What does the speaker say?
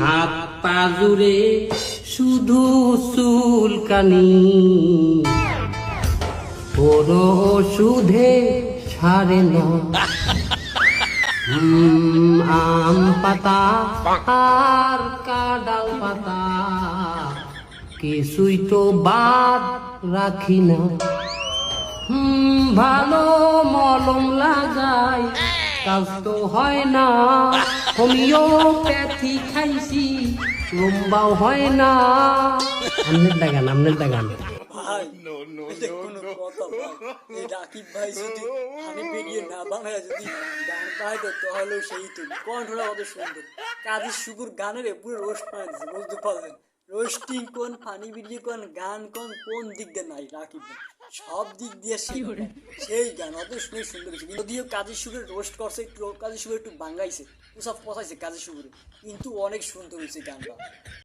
হাত পা জুড়ে শুধু চুলকানি, কোনো ওষুধে সারে না। আম পাতা আর কাঁঠাল পাতা কিছুই তো বাদ রাখি না। ভালো মলম লাগাই কাজ তো হয় না, হোমিওপ্যাথি খাইছি লম্বাও হয় না। আমনের দাগান, আমনের দাগান। ভাই এটা কোনো কথা ভাই? এই রাকিব ভাই যদি আমি বেরিয়ে না বাংলায় যদি গান পাইতো তাহলে সেই তো কণ্ঠটা কত সুন্দর। কাজী শুকুর গানের পুরো রোস্ট বানাইছে, বুঝতে পারলেন? রোস্টিং কোন, ফানি ভিডিও কোন, গান কোন দিক দিয়ে নাই রাকিব ভাই, সব দিক দিয়ে সেই গান অত শুনে সুন্দর হয়েছে। যদিও কাজী শুকুরের রোস্ট করছে, একটু কাজী শুকুর একটু বাঙ্গাইছে, সব পচাইছে কাজী শুকুরে, কিন্তু অনেক সুন্দর হয়েছে গানটা।